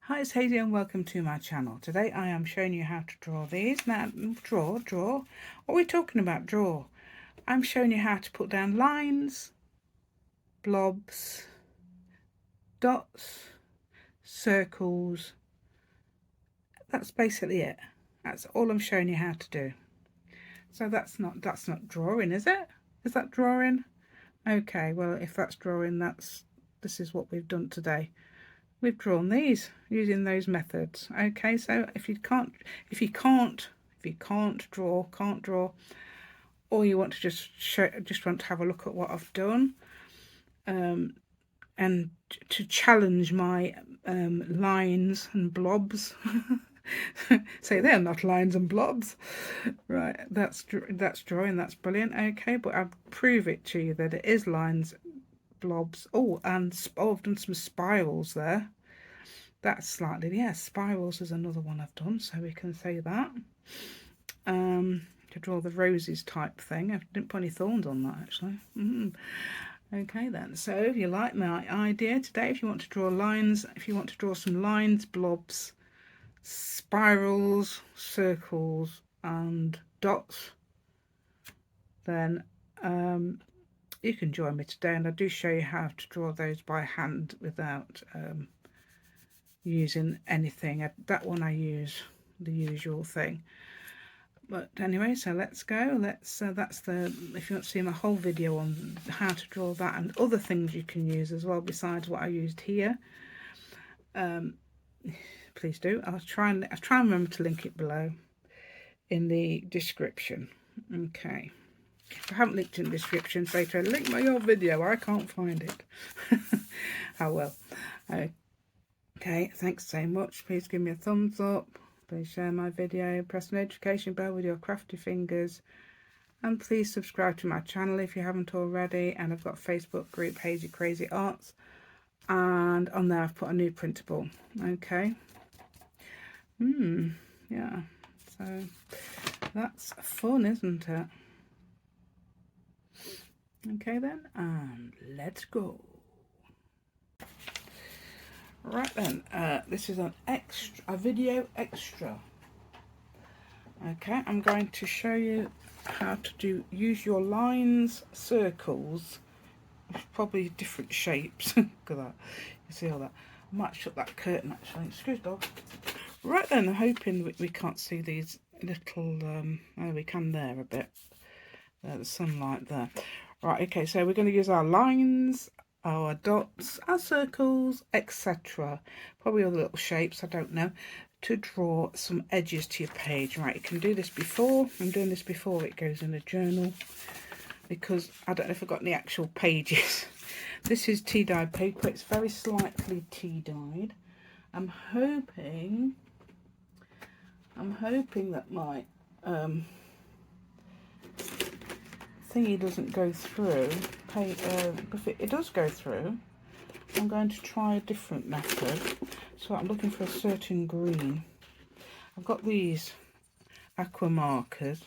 Hi, it's Hazy and welcome to my channel. Today I am showing you how to draw these. Now, draw. What are we talking about, draw? I'm showing you how to put down lines, blobs, dots, circles. That's basically it. That's all I'm showing you how to do. So that's not drawing, is it? Is that drawing? Okay, well, if that's drawing, this is what we've done today. We've drawn these using those methods. Okay, so if you can't draw, or you want to just want to have a look at what I've done, and to challenge my lines and blobs. Say they're not lines and blobs, right? That's drawing. That's brilliant. Okay, but I'll prove it to you that it is lines, blobs. Oh, and I've done some spirals there. That's slightly, yeah, spirals is another one I've done, so we can say that. To draw the roses type thing. I didn't put any thorns on that, actually. Okay then, so if you like my idea today, if you want to draw lines, if you want to draw some lines, blobs, spirals, circles and dots, then you can join me today, and I do show you how to draw those by hand without using anything. That one I use the usual thing. But anyway, so let's go. That's if you want to see my whole video on how to draw that and other things you can use as well besides what I used here, please do. I'll try and remember to link it below in the description. Okay. If I haven't linked in the description, say to link my old video. I can't find it. Oh well. Okay, thanks so much. Please give me a thumbs up. Please share my video. Press the notification bell with your crafty fingers. And please subscribe to my channel if you haven't already. And I've got a Facebook group, Hazy Crazy Arts. And on there I've put a new printable. Okay. Yeah. So that's fun, isn't it? Okay then, and let's go. Right then, this is a video extra. Okay, I'm going to show you how to use your lines, circles, probably different shapes. Look at that, you see all that. I might shut that curtain actually. Excuse dog. Right then, I'm hoping we can't see these little, oh we can there a bit. The sunlight there. Right, okay, so we're going to use our lines, our dots, our circles, etc. Probably other little shapes, I don't know, to draw some edges to your page. Right, you can do this before. I'm doing this before it goes in a journal because I don't know if I've got any actual pages. This is tea-dyed paper. It's very slightly tea-dyed. I'm hoping that my thingy doesn't go through. If it does go through, I'm going to try a different method. So I'm looking for a certain green. I've got these aqua markers.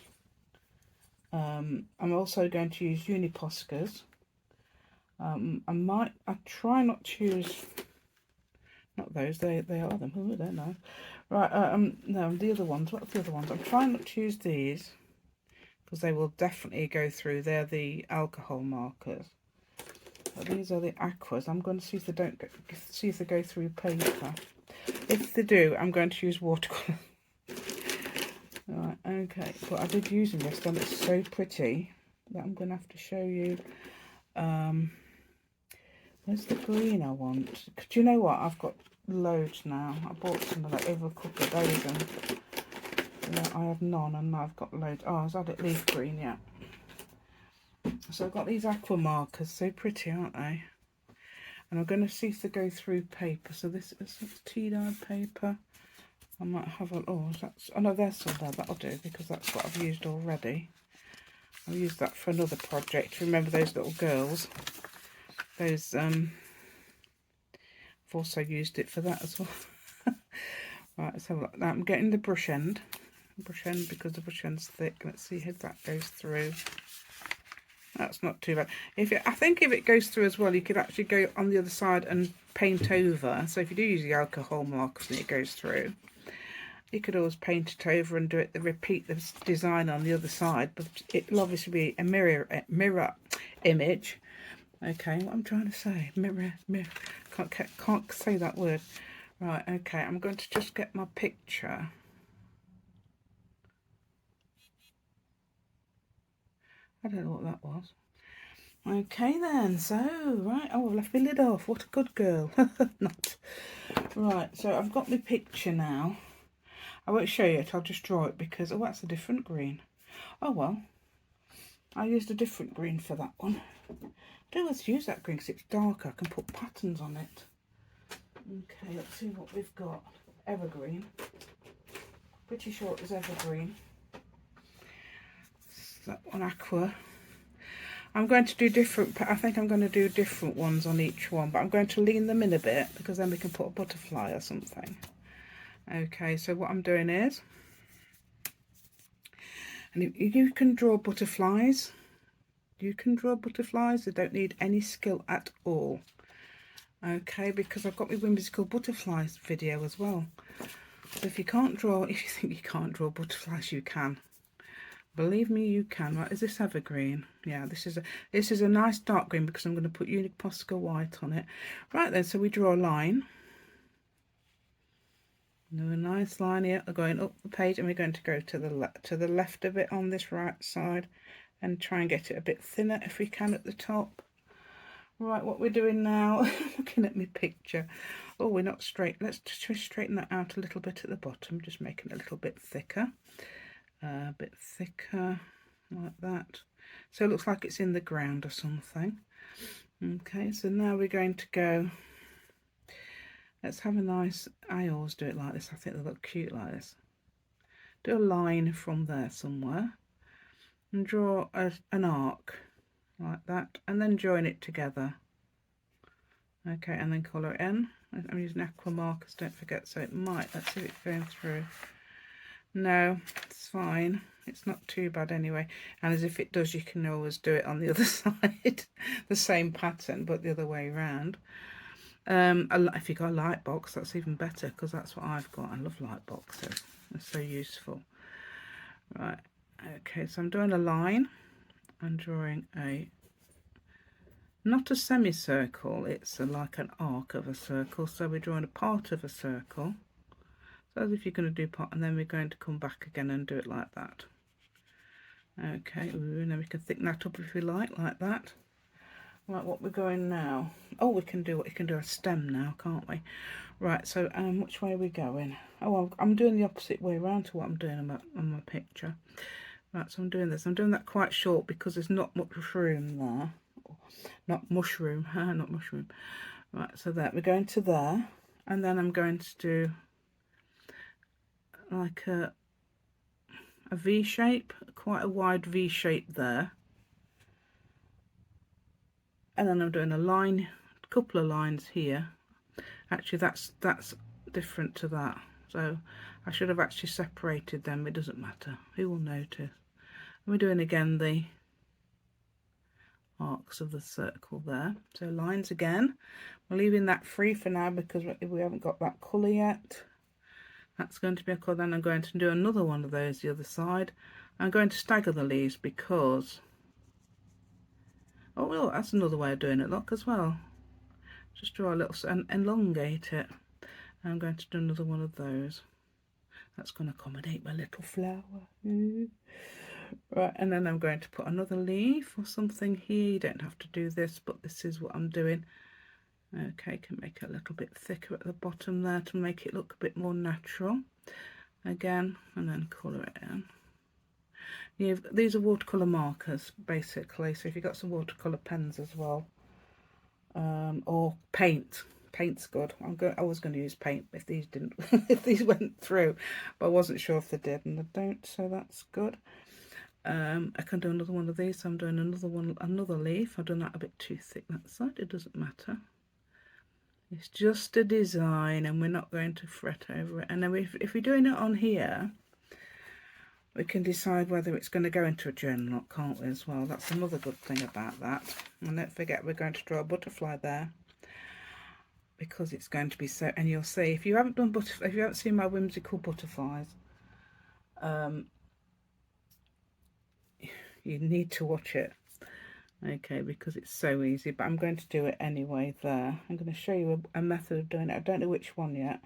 I'm also going to use Uniposcas. I try not to use, not those, they are them. Oh, they're nice. Right, no, the other ones. What's the other ones? I'm trying not to use these because they will definitely go through. They're the alcohol markers. But these are the aquas. I'm going to see if they go through paper. If they do, I'm going to use watercolour. Right, okay. But I did use them this time. It's so pretty that I'm going to have to show you. Where's the green I want? Do you know what? I've got loads now. I bought some of that over a couple of days and I have none, and I've got loads. Oh, I've had it leaf green, yeah. So I've got these aqua markers, so pretty, aren't they? And I'm going to see if they go through paper. So this is tea-dyed paper. I might have a, oh no, they're still there. That'll do because that's what I've used already. I'll use that for another project. Remember those little girls? Those I've also used it for that as well. Right, let's have a look. Now I'm getting the brush end because the brush end's thick. Let's see if that goes through. That's not too bad. I think if it goes through as well, you could actually go on the other side and paint over. So if you do use the alcohol markers and it goes through, you could always paint it over and repeat the design on the other side. But it'll obviously be a mirror image. Okay, what I'm trying to say, mirror. Can't say that word. Right. Okay, I'm going to just get my picture. I don't know what that was. Okay then, so, right, oh, I've left my lid off. What a good girl. Not. Right, so I've got my picture now. I won't show you it, I'll just draw it because, oh, that's a different green. Oh, well, I used a different green for that one. I don't know, let's use that green because it's darker. I can put patterns on it. Okay, let's see what we've got. Evergreen. Pretty sure it was evergreen. That one aqua. I'm going to do different, I think I'm going to do different ones on each one, but I'm going to lean them in a bit because then we can put a butterfly or something. Okay, so what I'm doing is, and you can draw butterflies. You can draw butterflies. They don't need any skill at all. Okay, because I've got my Whimsical Butterflies video as well. So if you can't draw, if you think you can't draw butterflies, you can. Believe me, you can. Right, is this evergreen? Yeah, this is a nice dark green because I'm going to put Unique Posca white on it. Right then, so we draw a line. Do a nice line here, going up the page, and we're going to go to the left of it on this right side, and try and get it a bit thinner if we can at the top. Right, what we're doing now, looking at my picture. Oh, we're not straight. Let's just straighten that out a little bit at the bottom, just making it a little bit thicker. A bit thicker, like that. So it looks like it's in the ground or something. Okay, so now we're going to go, let's have a nice, I always do it like this, I think they look cute like this. Do a line from there somewhere and draw an arc like that, and then join it together. Okay, and then colour it in. I'm using aqua markers, don't forget, so it might, let's see if it's going through. No, it's fine. It's not too bad anyway. And as if it does, you can always do it on the other side. The same pattern, but the other way around. If you've got a light box, that's even better, because that's what I've got. I love light boxes. They're so useful. Right. Okay, so I'm doing a line. I'm drawing not a semicircle. It's like an arc of a circle. So we're drawing a part of a circle. So as if you're going to do part, and then we're going to come back again and do it like that. Okay, and then we can thicken that up if we like that. Right, what we're going now? Oh, we can do a stem now, can't we? Right, so which way are we going? Oh, I'm doing the opposite way around to what I'm doing on my picture. Right, so I'm doing this. I'm doing that quite short because there's not much room there. Not mushroom, not mushroom. Right, so there, we're going to there, and then I'm going to do like a V shape, quite a wide V shape there, and then I'm doing a line, a couple of lines here. Actually, that's different to that, so I should have actually separated them. It doesn't matter, who will notice. And we're doing again the arcs of the circle there, so lines again. We're leaving that free for now because we haven't got that colour yet. That's going to be a colour. Then I'm going to do another one of those the other side. I'm going to stagger the leaves because, oh well, that's another way of doing it, look, as well. Just draw a little and elongate it. I'm going to do another one of those. That's going to accommodate my little flower. Right, and then I'm going to put another leaf or something here. You don't have to do this, but this is what I'm doing. Okay, can make it a little bit thicker at the bottom there to make it look a bit more natural. Again, and then colour it in. These are watercolour markers, basically, so if you've got some watercolour pens as well, or paint. Paint's good. I was going to use paint if these didn't, if these went through, but I wasn't sure if they did, and they don't, so that's good. I can do another one of these, so I'm doing another leaf. I've done that a bit too thick that side, it doesn't matter. It's just a design and we're not going to fret over it. And then if we're doing it on here, we can decide whether it's going to go into a journal or not, can't we, as well? That's another good thing about that. And don't forget, we're going to draw a butterfly there, because it's going to be so. And you'll see, if you haven't done if you haven't seen my whimsical butterflies, you need to watch it. Okay, because it's so easy. But I'm going to do it anyway there. I'm going to show you a method of doing it. I don't know which one yet.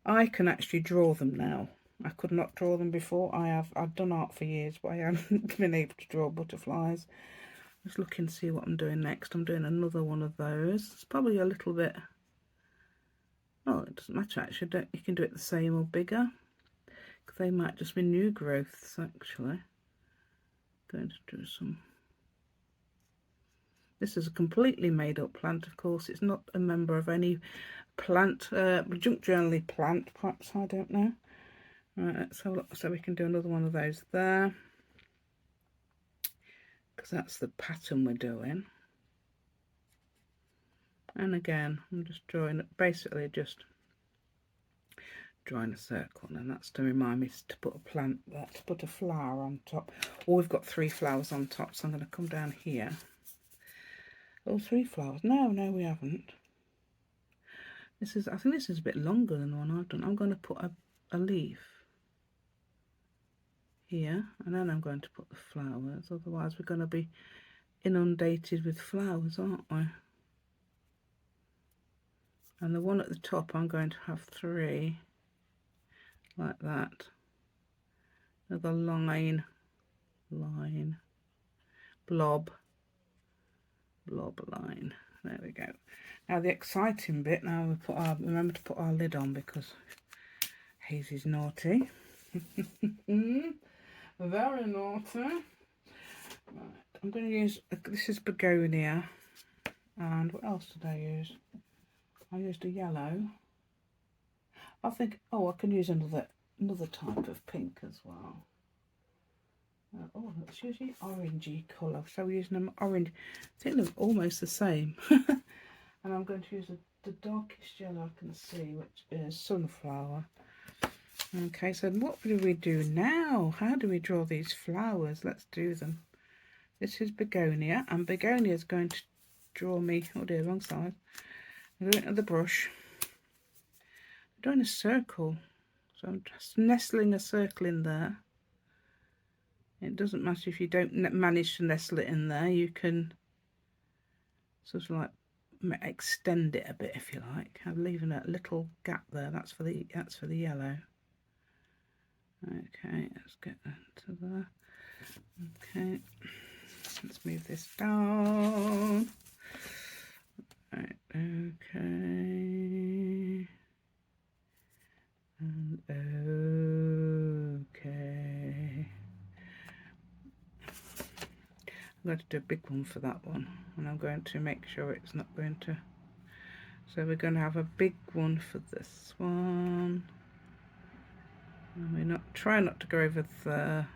I can actually draw them now. I could not draw them before. I've done art for years, but I haven't been able to draw butterflies. Just looking to see what I'm doing next. I'm doing another one of those. It's probably a little bit, oh, it doesn't matter actually. You can do it the same or bigger, because they might just be new growths actually. Going to do some. This is a completely made up plant, of course. It's not a member of any plant, junk journal plant, perhaps, I don't know. Right, let's have a look. So we can do another one of those there, because that's the pattern we're doing. And again, I'm just drawing, basically just drawing a circle, and that's to remind me to put a plant there, to put a flower on top. Oh, we've got 3 flowers on top, so I'm going to come down here. Oh, 3 flowers. No, we haven't. This is, I think this is a bit longer than the one I've done. I'm going to put a leaf here, and then I'm going to put the flowers. Otherwise, we're going to be inundated with flowers, aren't we? And the one at the top, I'm going to have 3 like that. Another line, blob, line. There we go. Now the exciting bit. Now we put our, remember to put our lid on, because Hazy's naughty. Very naughty. Right, I'm going to use, this is begonia, and what else did I use? I used a yellow. I think, oh, I can use another type of pink as well. Oh, it's usually orangey colour, so we're using them orange. I think they're almost the same. And I'm going to use the darkest yellow I can see, which is sunflower. Okay, so what do we do now? How do we draw these flowers? Let's do them. This is begonia, and begonia is going to draw me, oh dear, wrong side. I'm going to the brush. I'm doing a circle, so I'm just nestling a circle in there. It doesn't matter if you don't manage to nestle it in there, you can sort of like extend it a bit if you like. I'm leaving a little gap there. That's for the yellow. Okay, let's get that to there. Okay, let's move this down. Right, okay. And okay. I'm going to do a big one for that one, and I'm going to make sure it's not going to, so we're going to have a big one for this one, and we're try not to go over there.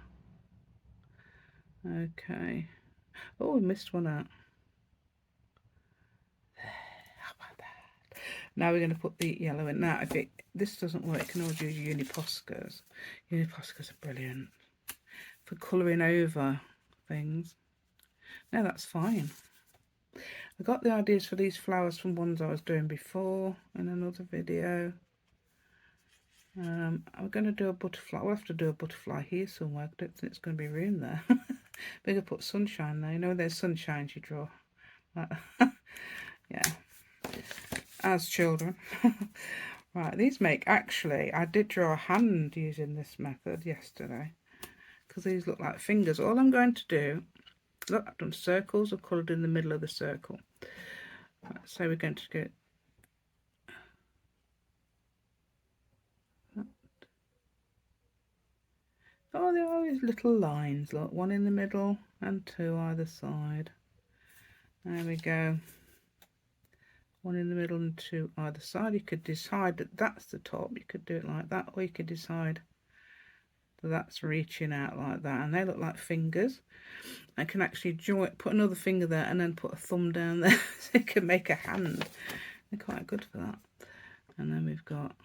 Okay, oh, we missed one out. How about that? Now we're going to put the yellow in. Now if this doesn't work, you can always use uniposcas. Uniposcas are brilliant for colouring over things. No, that's fine. I got the ideas for these flowers from ones I was doing before in another video. I'm going to do a butterfly. We'll have to do a butterfly here somewhere. I don't think it's going to be room there. We're going to put sunshine there. You know, there's sunshine you draw. Yeah, as children. Right, these make, actually, I did draw a hand using this method yesterday, because these look like fingers. All I'm going to do, look, I've done circles. I've coloured in the middle of the circle. Right, so we're going to get that. Oh, there are these little lines. Look, 1 in the middle and 2 either side. There we go. 1 in the middle and 2 either side. You could decide that that's the top. You could do it like that, or you could decide that that's reaching out like that. And they look like fingers. I can actually put another finger there and then put a thumb down there, so you can make a hand. They're quite good for that. And then we've got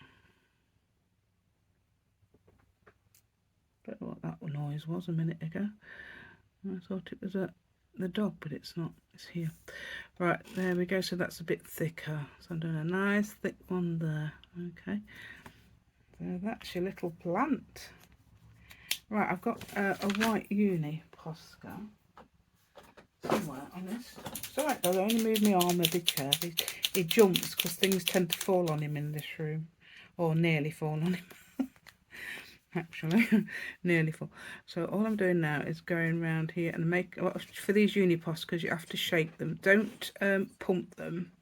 Don't know what that noise was a minute ago. I thought it was the dog, but it's not. It's here. Right, there we go. So that's a bit thicker. So I'm doing a nice thick one there. Okay. So that's your little plant. Right, I've got a white uni Posca somewhere on this. It's alright though, I only move my arm a bit curvy. He jumps because things tend to fall on him in this room. Or nearly fall on him. Actually, nearly fall. So all I'm doing now is going around here and make, for these Uniposcas you have to shake them. Don't pump them,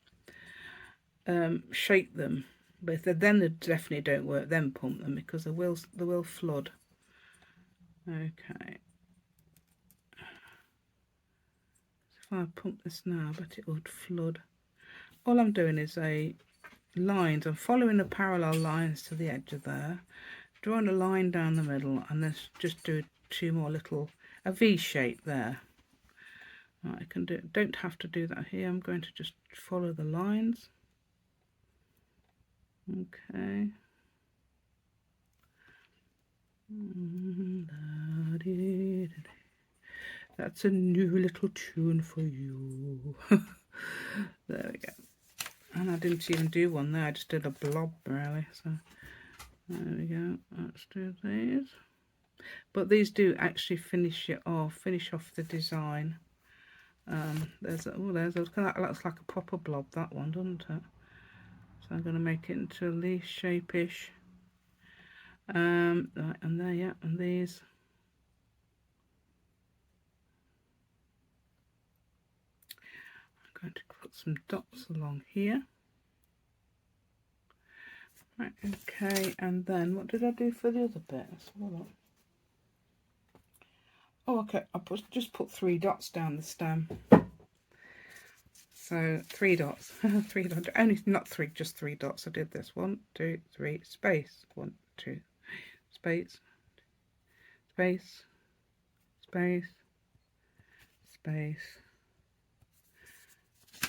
shake them. But if then they definitely don't work, then pump them because they will flood. Okay. If I pump this now, I bet it would flood. All I'm doing is lines. I'm following the parallel lines to the edge of there. Drawing a line down the middle and then just do two more little, a V shape there. Right, I can don't have to do that here. I'm going to just follow the lines. Okay. That's a new little tune for you. There we go. And I didn't even do one there. I just did a blob really. So there we go. Let's do these. But these do actually finish off the design. There's kind of looks like a proper blob, that one, doesn't it? So I'm going to make it into a leaf shape-ish. Right, and there, yeah, and these. I'm going to put some dots along here. Right, okay, and then what did I do for the other bit? Let's have a look. Oh, okay, I just put 3 dots down the stem. So 3 dots, 3 dots, only not 3, just 3 dots. I did this 1, 2, 3, space, 1, 2, space, space, space, space,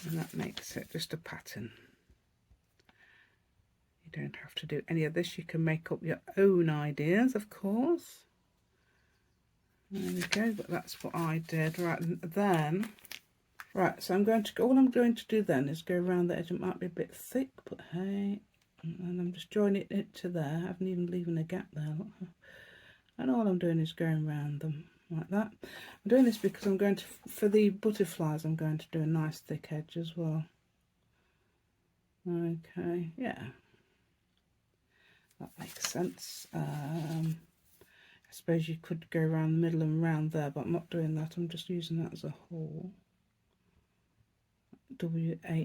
and that makes it just a pattern. You don't have to do any of this. You can make up your own ideas, of course. There we go, but that's what I did. Right, and then, right, so all I'm going to do then is go around the edge. It might be a bit thick, but hey, and I'm just joining it to there. I haven't even leaving a gap there. Look. And all I'm doing is going around them like that. I'm doing this because I'm going to, for the butterflies, I'm going to do a nice thick edge as well. Okay, yeah, that makes sense. I suppose you could go around the middle and round there, but I'm not doing that. I'm just using that as a whole. W-H-O-L-E,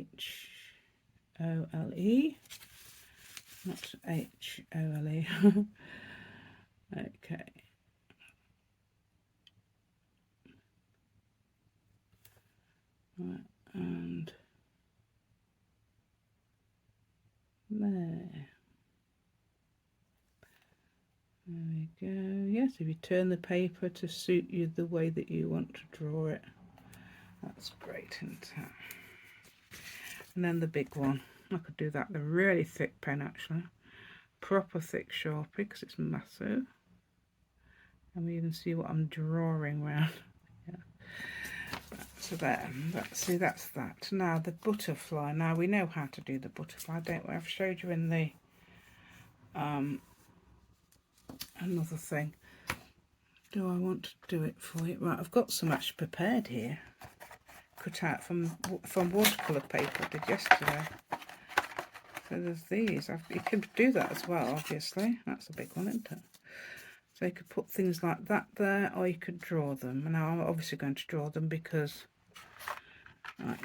not H-O-L-E. Okay. Right, and there. There we go. Yes, if you turn the paper to suit you the way that you want to draw it, that's great, isn't it? And then the big one. I could do that with a really thick pen actually. Proper thick Sharpie because it's massive. And we even see what I'm drawing around. Yeah. So there. See, that's that. Now the butterfly. Now we know how to do the butterfly, don't we? I've showed you in the another thing. Do I want to do it for you? Right, I've got some actually prepared here, cut out from watercolour paper I did yesterday. So there's these. You can do that as well, obviously. That's a big one, isn't it? So you could put things like that there, or you could draw them. And now I'm obviously going to draw them because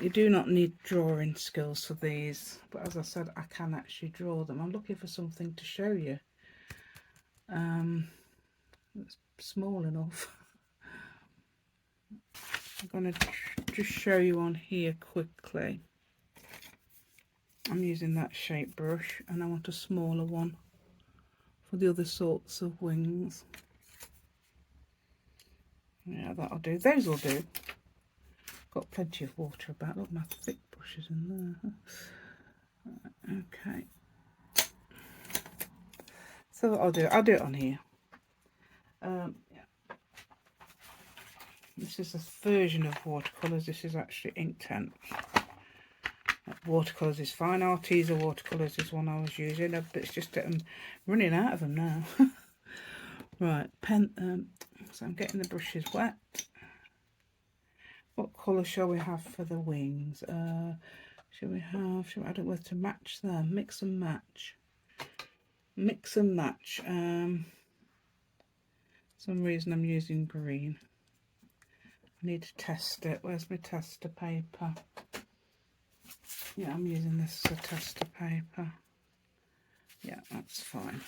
you do not need drawing skills for these. But as I said, I can actually draw them. I'm looking for something to show you. It's small enough. I'm going to just show you on here quickly. I'm using that shape brush and I want a smaller one for the other sorts of wings. Yeah, that'll do. Those will do. Got plenty of water about. Look, my thick brushes in there. Okay. So what I'll do it on here. this is a version of watercolours. This is actually Inktense. Watercolours is fine. Arteza watercolours is one I was using, but it's just that I'm running out of them now. Right, so I'm getting the brushes wet. What colour shall we have for the wings? Should we I don't know whether to match them. Mix and match. Mix and match. Some reason I'm using green. I need to test it. Where's my tester paper? Yeah, I'm using this as a tester paper. Yeah, that's fine.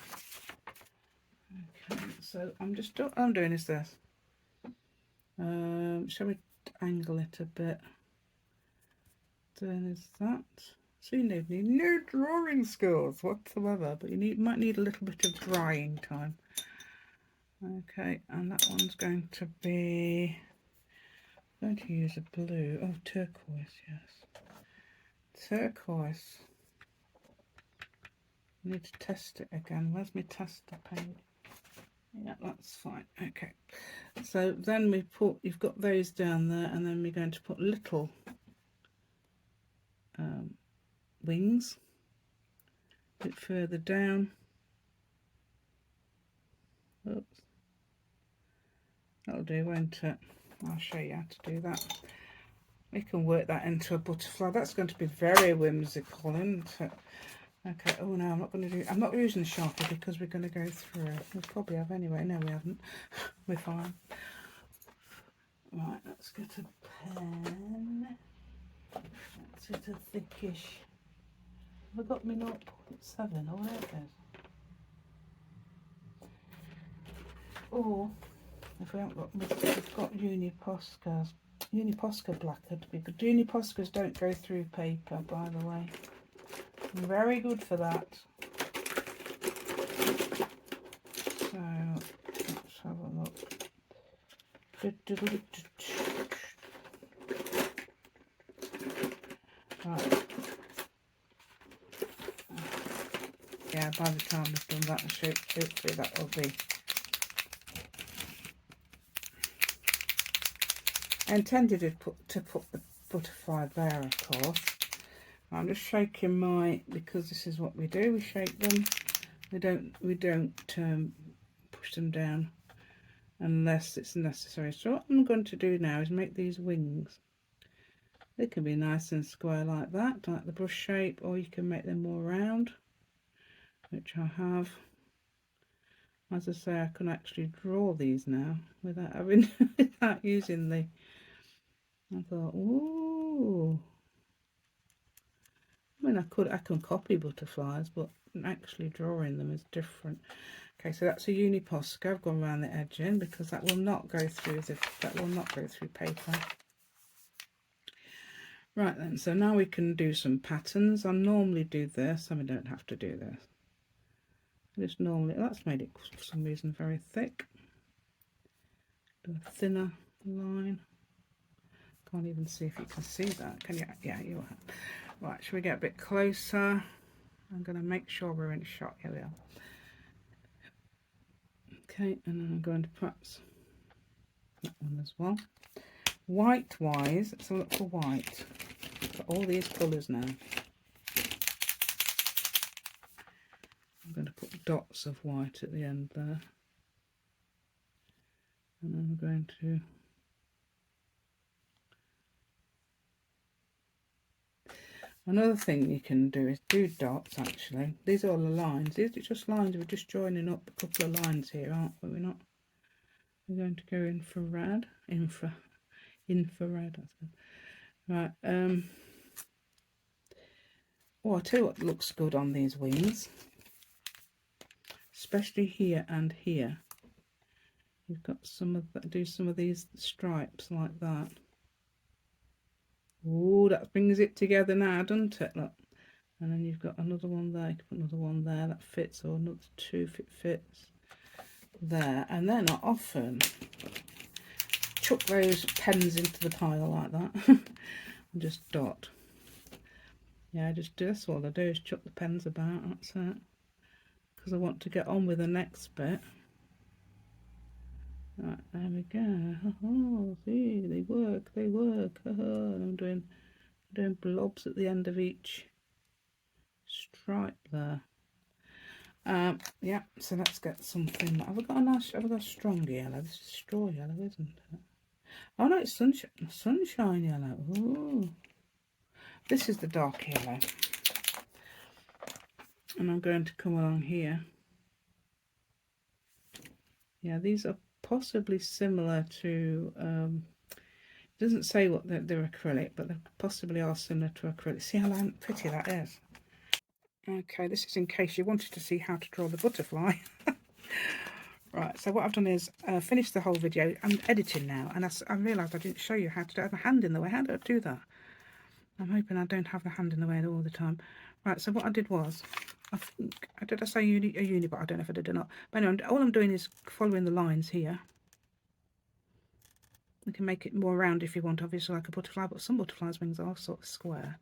Okay, so all I'm doing is this. Shall we angle it a bit? Then is that. So you need no drawing skills whatsoever, but you might need a little bit of drying time. Okay, and that one's going to be. I'm going to use a blue. Oh, turquoise, yes. Turquoise. I need to test it again. Where's my tester page? Yeah, that's fine. Okay. So then you've got those down there, and then we're going to put little wings a bit further down. Oops. That'll do, won't it? I'll show you how to do that. We can work that into a butterfly. That's going to be very whimsical, isn't it? Okay, oh no, I'm not using the Sharpie because we're going to go through it. We probably have anyway. No, we haven't. We're fine. Right, let's get a pen. Let's get a thickish. Have I got me 0.7 or whatever it is? Or if we haven't got, we've got Uniposca blackered, because Uniposcas don't go through paper, by the way. Very good for that. So let's have a look. Right. Yeah, by the time I've done that, hopefully that will be. I intended to put the butterfly there, of course. I'm just shaking because this is what we do. We shake them. We don't push them down unless it's necessary. So what I'm going to do now is make these wings. They can be nice and square like that, like the brush shape, or you can make them more round, which I have. As I say, I can actually draw these now without using the. I thought, ooh. I mean, I can copy butterflies, but actually drawing them is different. Okay, so that's a Uniposca. I've gone around the edging because that will not go through paper. Right then, so now we can do some patterns. I normally do this, and we don't have to do this. Just normally, that's made it for some reason very thick. Do a thinner line. Can't even see if you can see that. Can you? Yeah, you will. Right, shall we get a bit closer? I'm going to make sure we're in shot. Here we are. Okay, and then I'm going to perhaps that one as well. White wise, let's look for white. For all these colours now. I'm going to put dots of white at the end there. And then we're going to another thing you can do is do dots actually. These are all the lines. These are just lines. We're just joining up a couple of lines here, aren't we? We're not. We're going to go infrared. Infrared, that's good. Right, oh, I'll tell you what looks good on these wings. Especially here and here. You've got do some of these stripes like that. Oh, that brings it together now, doesn't it? Look. And then you've got another one there. You can put another one there that fits, or another two if it fits there. And then I often chuck those pens into the pile like that and just dot. Yeah, just do this. All I do is chuck the pens about. That's it. Because I want to get on with the next bit. Right, there we go. Oh, see, they work, they work. And I'm doing blobs at the end of each stripe there. Yeah, so let's get something. Have I got a nice, have I got a strong yellow? This is straw yellow, isn't it? Oh no, it's sunshine yellow. Ooh. This is the dark yellow. And I'm going to come along here. Yeah, these are possibly similar to, it doesn't say what they're acrylic, but they possibly are similar to acrylic. See how pretty that is? Okay, this is in case you wanted to see how to draw the butterfly. Right, so what I've done is finished the whole video. I'm editing now, and I realised I didn't show you how to have a hand in the way. How do I do that? I'm hoping I don't have the hand in the way all the time. Right, so what I did was, I think, did I say a uni, but I don't know if I did or not. But anyway, all I'm doing is following the lines here. You can make it more round if you want, obviously, like a butterfly, but some butterflies' wings are sort of square.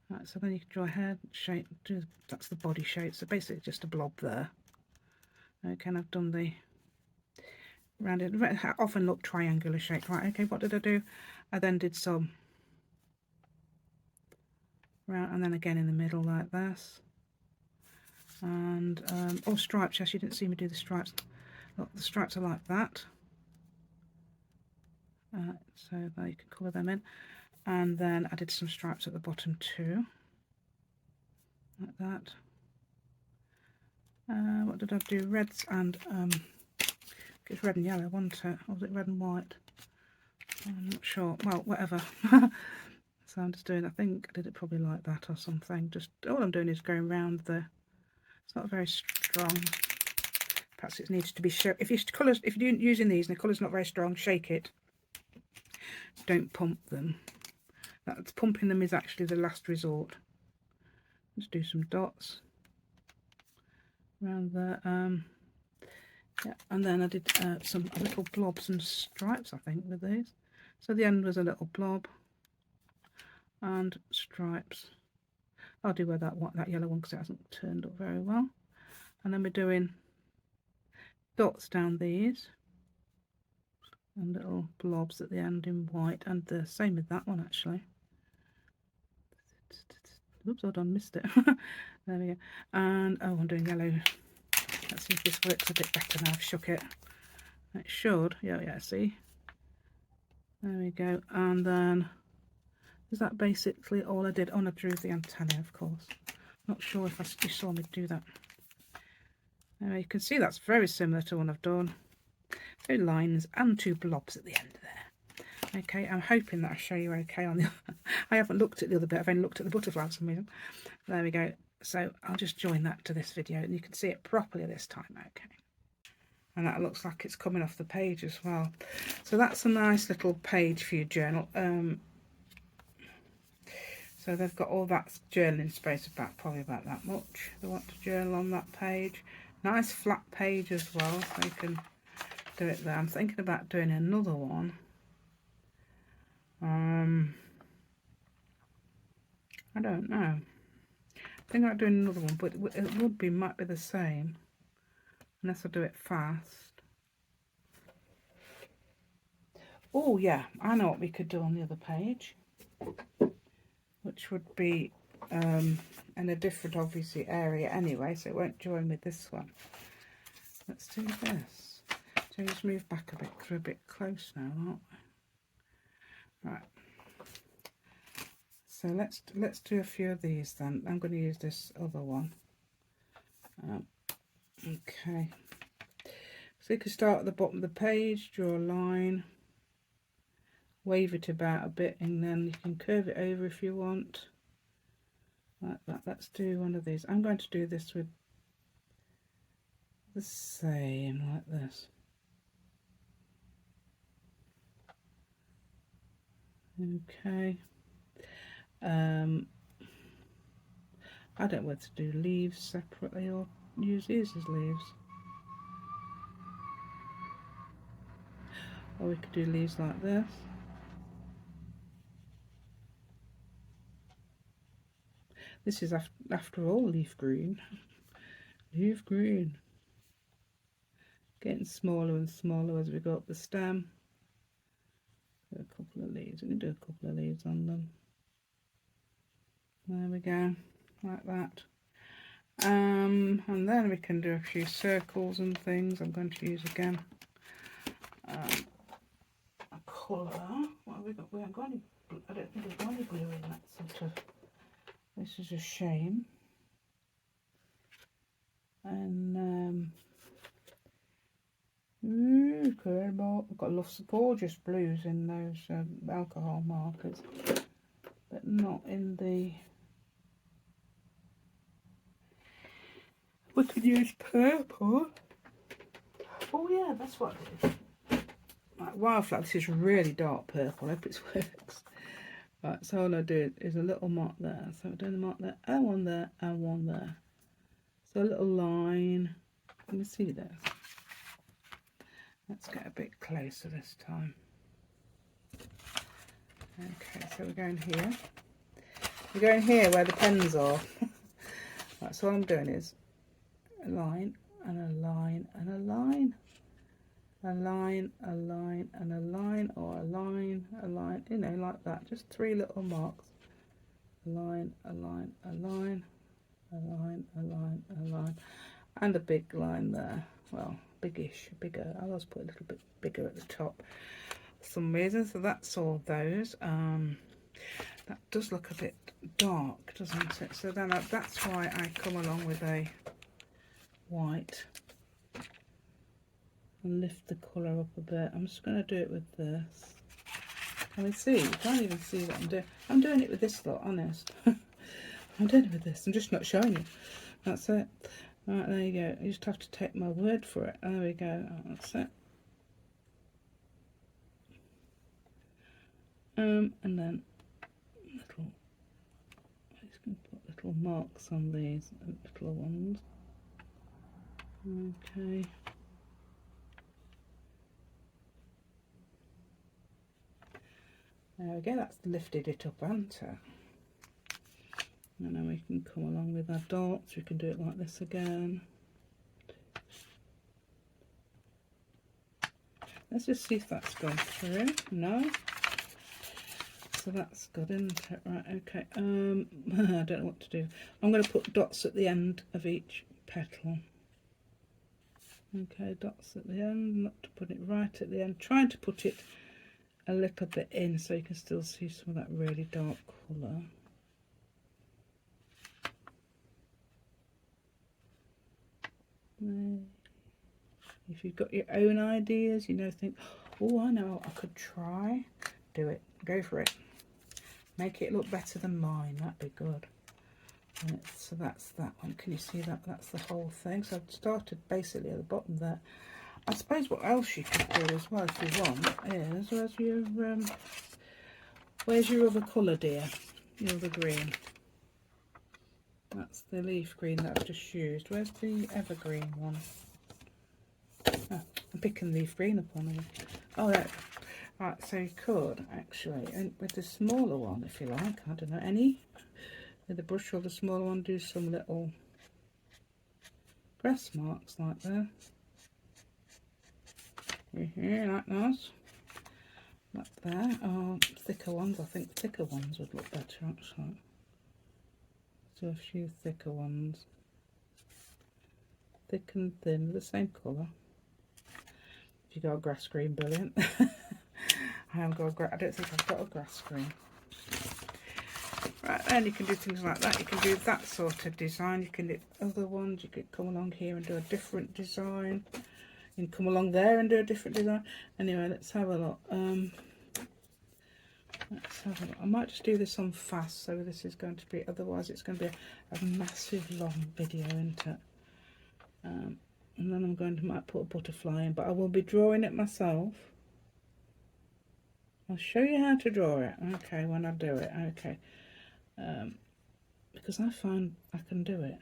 Right, so then you can draw a head shape, that's the body shape, so basically just a blob there. Okay, and I've done the rounded, often look triangular shape. Right, okay, what did I do? I then did some round, and then again in the middle like this. And, oh, stripes, yes, you didn't see me do the stripes. Look, the stripes are like that. So there you can colour them in. And then I did some stripes at the bottom too. Like that. What did I do? Reds and, it's red and yellow, wasn't it? Or was it red and white? I'm not sure. Well, whatever. So I'm just doing, I think I did it probably like that or something. Just, all I'm doing is going around the, it's not very strong. Perhaps it needs to be shown. If you're using these and the colour's not very strong, shake it. Don't pump them. That's, pumping them is actually the last resort. Let's do some dots around there. Yeah, and then I did some little blobs and stripes, I think, with these. So the end was a little blob and stripes. I'll do where that yellow one because it hasn't turned up very well. And then we're doing dots down these and little blobs at the end in white, and the same with that one actually. Oops, hold on, missed it. There we go. And oh, I'm doing yellow. Let's see if this works a bit better now. I've shook it. It should. Yeah, see? There we go. And then is that basically all I did? Oh, and I drew the antenna, of course. Not sure if you saw me do that. Anyway, you can see that's very similar to one I've done. 2 lines and 2 blobs at the end there. Okay, I'm hoping that I show you okay on the I haven't looked at the other bit, I've only looked at the butterfly for some reason. There we go. So I'll just join that to this video and you can see it properly this time. Okay. And that looks like it's coming off the page as well. So that's a nice little page for your journal. So they've got all that journaling space probably about that much. They want to journal on that page. Nice flat page as well, so you can do it there. I'm thinking about doing another one. I don't know. I think I'm doing another one, but it might be the same unless I do it fast. Oh yeah, I know what we could do on the other page, which would be in a different obviously area anyway, so it won't join with this one. Let's do this. So just move back a bit because we're a bit close now, aren't we? Right. So let's do a few of these then. I'm going to use this other one. Okay. So you can start at the bottom of the page, draw a line, wave it about a bit, and then you can curve it over if you want. Like that. Let's do one of these. I'm going to do this with the same, like this. Okay. I don't know whether to do leaves separately or use these as leaves. Or we could do leaves like this. This is after all leaf green. Leaf green. Getting smaller and smaller as we go up the stem. Do a couple of leaves. We can do a couple of leaves on them. There we go, like that. And then we can do a few circles and things. I'm going to use again a colour. What have we got? We haven't got any. I don't think we've got any blue in that sort of. This is a shame. And incredible. We've got lots of gorgeous blues in those alcohol markers, but not in the. We could use purple. Oh yeah, that's what it is. Like wildflower. This is really dark purple. I hope it works. Right, so all I do is a little mark there. So we're doing a mark there, and one there, and one there. So a little line. Can you see this? Let's get a bit closer this time. Okay, so we're going here. We're going here where the pens are. Right, so all I'm doing is a line and a line and a line, a line, a line and a line, or a line, you know, like that. Just 3 little marks. A line, a line, a line, a line, a line, a line, and a big line there. Well, biggish, bigger. I always put a little bit bigger at the top for some reason. So that's all those. That does look a bit dark, doesn't it? So then that's why I come along with a white and lift the colour up a bit. I'm just going to do it with this. Can we see? You can't even see what I'm doing. I'm doing it with this lot, honest. I'm doing it with this. I'm just not showing you. That's it. Right, there you go. You just have to take my word for it. There we go. That's it. And then little. I'm just going to put little marks on these little ones. Okay. There we go. That's lifted it up, hasn't it? And then we can come along with our dots. We can do it like this again. Let's just see if that's gone through. No. So that's good, isn't it? Right, okay. I don't know what to do. I'm going to put dots at the end of each petal. Okay, dots at the end, not to put it right at the end. Trying to put it a little bit in so you can still see some of that really dark colour. If you've got your own ideas, you know, think, oh, I know, I could try. Do it. Go for it. Make it look better than mine. That'd be good. So that's that one. Can you see that? That's the whole thing. So I've started basically at the bottom there. I suppose what else you could do as well if you want is, where's your other colour, dear? Your other green. That's the leaf green that I've just used. Where's the evergreen one? Oh, I'm picking leaf green up on it. Oh, there. Right, so you could actually, and with the smaller one, if you like, I don't know, any, with the brush or the smaller one, do some little grass marks like that. Here, like that. Like there. Oh, thicker ones. I think thicker ones would look better actually. So a few thicker ones. Thick and thin, the same colour. If you got a grass green, brilliant. I haven't got I don't think I've got a grass green. Right, then you can do things like that. You can do that sort of design. You can do other ones. You could come along here and do a different design. You can come along there and do a different design. Anyway, let's have a look. Let's have a look. I might just do this on fast, so this is going to be, otherwise it's going to be a massive long video, isn't it? And then I'm going to might put a butterfly in, but I will be drawing it myself. I'll show you how to draw it, okay, when I do it, okay. Because I find I can do it.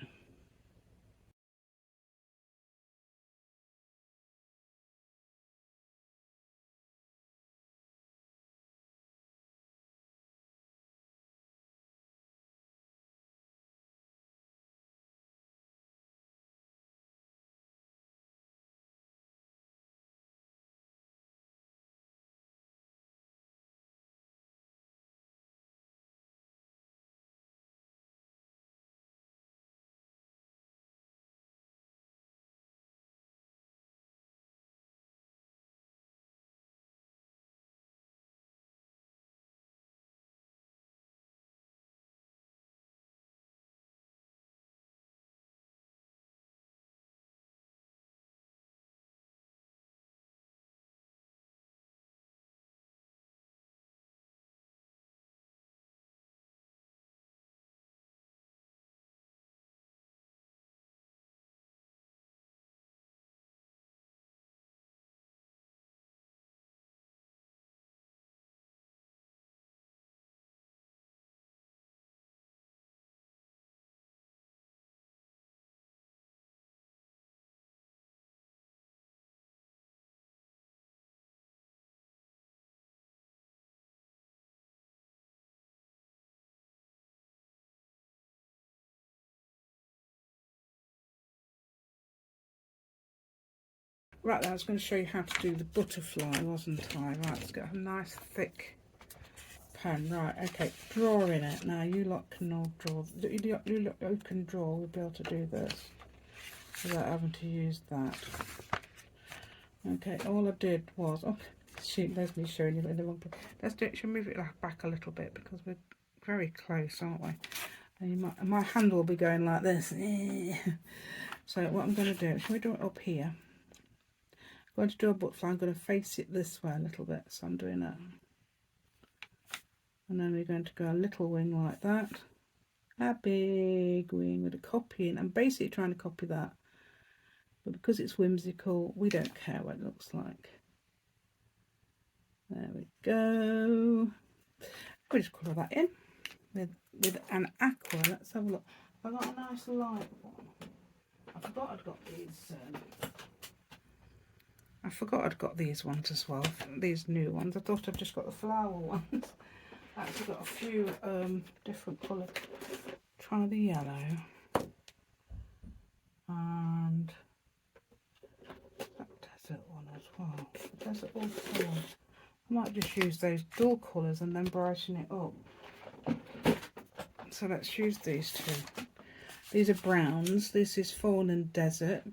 right then, I was going to show you how to do the butterfly, wasn't I? Right, let's get a nice thick pen. Right, okay, drawing it. Now, you lot can all draw. You lot who can draw will be able to do this without having to use that. Okay, all I did was, oh, shoot, there's me showing you in the wrong place. Let's do it, should move it back a little bit because we're very close, aren't we? And my hand will be going like this. So what I'm going to do, shall we do it up here? I'm going to do a butterfly. I'm going to face it this way a little bit. So I'm doing that. And then we're going to go a little wing like that. A big wing with a copy in. I'm basically trying to copy that. But because it's whimsical, we don't care what it looks like. There we go. We'll just colour that in with an aqua. Let's have a look. I got a nice light one. I forgot I'd got these. I forgot I'd got these ones as well. These new ones. I thought I'd just got the flower ones. I actually got a few different colours. Try the yellow. And that desert one as well. The desert all colours. I might just use those dual colours and then brighten it up. So let's use these two. These are browns. This is fawn and desert.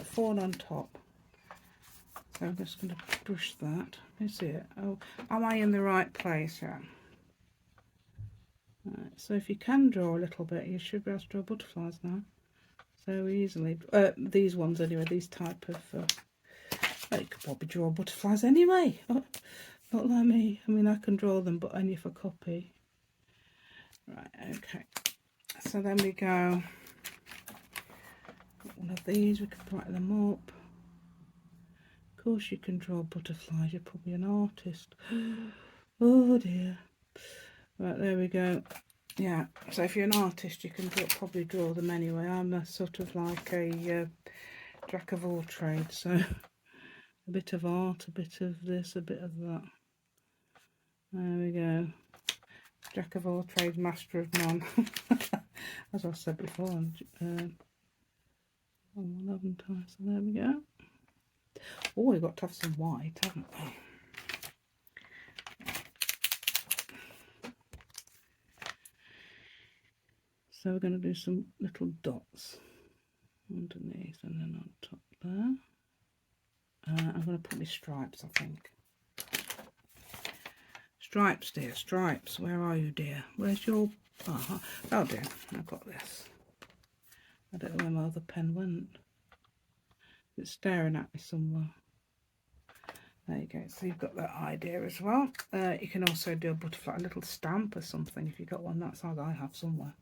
Fawn on top. So I'm just going to brush that. You see it? Oh, am I in the right place? Yeah. Right, so if you can draw a little bit, you should be able to draw butterflies now. So easily. These ones anyway, these type of... you could probably draw butterflies anyway. Not like me. I mean, I can draw them, but only for copy. Right, okay. So then we go... One of these, we can brighten them up. Of course you can draw butterflies, you're probably an artist. Oh dear. Right, there we go. Yeah, so if you're an artist you can probably draw them anyway. I'm a sort of like a jack of all trades, so a bit of art, a bit of this, a bit of that. There we go. Jack of all trades, master of none. As I said before, one haven't I? So there we go. Oh, we've got to have some white, haven't we? So we're going to do some little dots underneath and then on top there. I'm going to put my stripes, I think. Stripes, dear, stripes. Where are you, dear? Where's your... Oh dear, I've got this. I don't know where my other pen went. It's staring at me somewhere. There you go. So you've got that idea as well. You can also do a butterfly, a little stamp or something if you've got one that size. I have somewhere.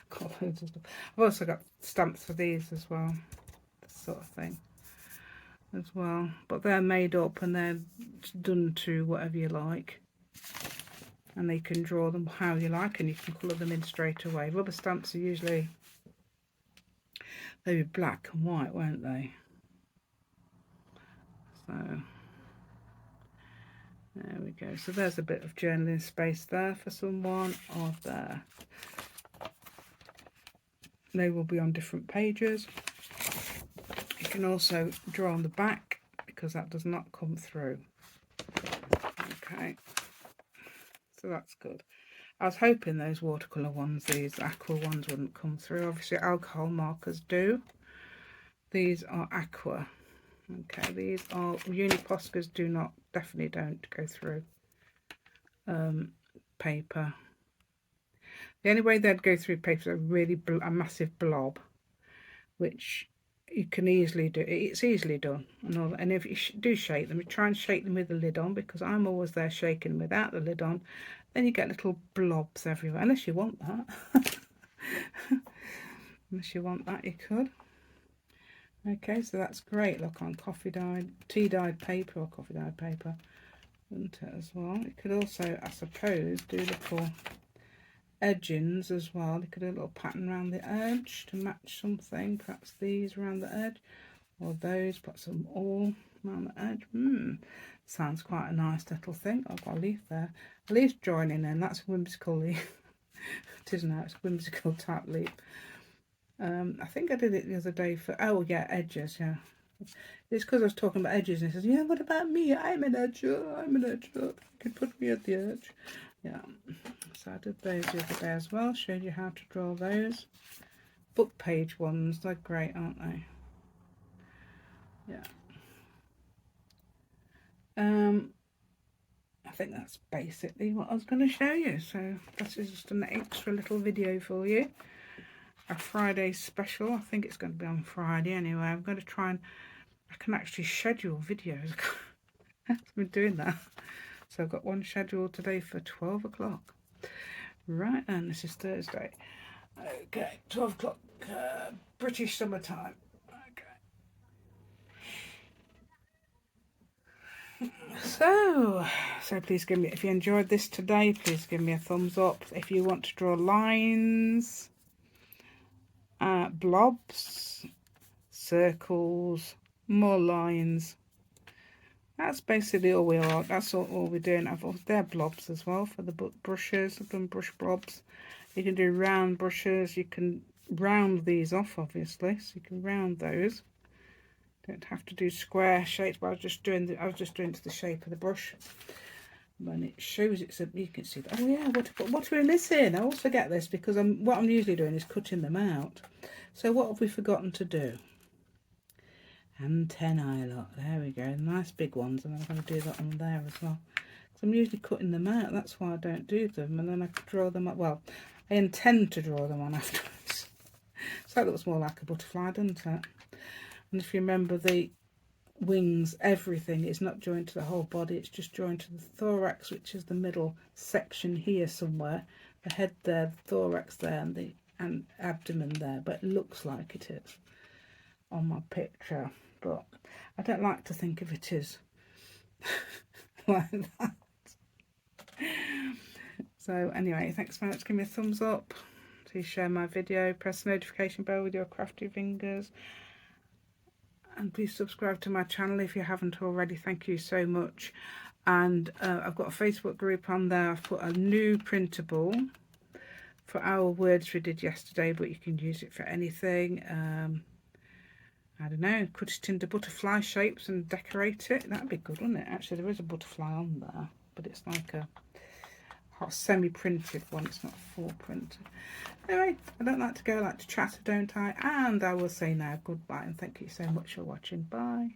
Got loads of stuff. I've also got stamps for these as well. This sort of thing as well. But they're made up and they're done to whatever you like. And they can draw them how you like and you can colour them in straight away. Rubber stamps are usually... They were black and white, weren't they? So there we go. So there's a bit of journaling space there for someone. Or there. They will be on different pages. You can also draw on the back because that does not come through. Okay. So that's good. I was hoping those watercolour ones, these aqua ones, wouldn't come through. Obviously alcohol markers do. These are aqua. Okay, these are Uniposcas definitely don't go through paper. The only way they'd go through paper is a massive blob, which you can easily do. It's easily done. And if you do shake them, you try and shake them with the lid on, because I'm always there shaking them without the lid on. Then you get little blobs everywhere, unless you want that. Unless you want that, you could. Okay, so that's great. Look, on tea-dyed paper or coffee-dyed paper, isn't it, as well? You could also, I suppose, do little edgings as well. You could do a little pattern around the edge to match something. Perhaps these around the edge, or those, put some all around the edge. Sounds quite a nice little thing. I've got a leaf there. A leaf joining in, that's a whimsical leaf. It is now, it's a whimsical type leaf. I think I did it the other day for, oh yeah, edges, yeah. It's because I was talking about edges and he says, yeah, what about me? I'm an edger. I'm an edger. You could put me at the edge. Yeah. So I did those the other day as well. Showed you how to draw those. Book page ones. They're great, aren't they? Yeah. I think that's basically what I was going to show you. So this is just an extra little video for you. A Friday special. I think it's going to be on Friday anyway. I'm going to try and I can actually schedule videos. I've been doing that. So I've got one scheduled today for 12 o'clock. Right, and this is Thursday. Okay, 12 o'clock, British summertime. Okay. So please give me, if you enjoyed this today, please give me a thumbs up. If you want to draw lines, blobs, circles, more lines, that's basically all we are. That's all we're doing. They're blobs as well for the brushes. I've done brush blobs. You can do round brushes. You can round these off, obviously, so you can round those. Don't have to do square shapes, but I was just doing to the shape of the brush. When it shows it, so you can see that. Oh yeah, what are we missing? I always forget this because what I'm usually doing is cutting them out. So what have we forgotten to do? Antennae, look, there we go, nice big ones, and I'm going to do that on there as well. So I'm usually cutting them out, that's why I don't do them, and then I could draw them up. Well, I intend to draw them on afterwards. So that looks more like a butterfly, doesn't it? And if you remember, the wings, everything is not joined to the whole body, it's just joined to the thorax, which is the middle section here somewhere. The head there, the thorax there, and the abdomen there, but it looks like it is on my picture, but I don't like to think of it as like that. So anyway, thanks very much. Give me a thumbs up, please share my video, press the notification bell with your crafty fingers, and please subscribe to my channel if you haven't already. Thank you so much. And I've got a Facebook group on there. I've put a new printable for our words we did yesterday, but you can use it for anything. I don't know, cut it into butterfly shapes and decorate it. That'd be good, wouldn't it? Actually, there is a butterfly on there, but it's like a semi-printed one. It's not full printed. Anyway, I don't like to go, I like to chat, don't I? And I will say now goodbye and thank you so much for watching. Bye.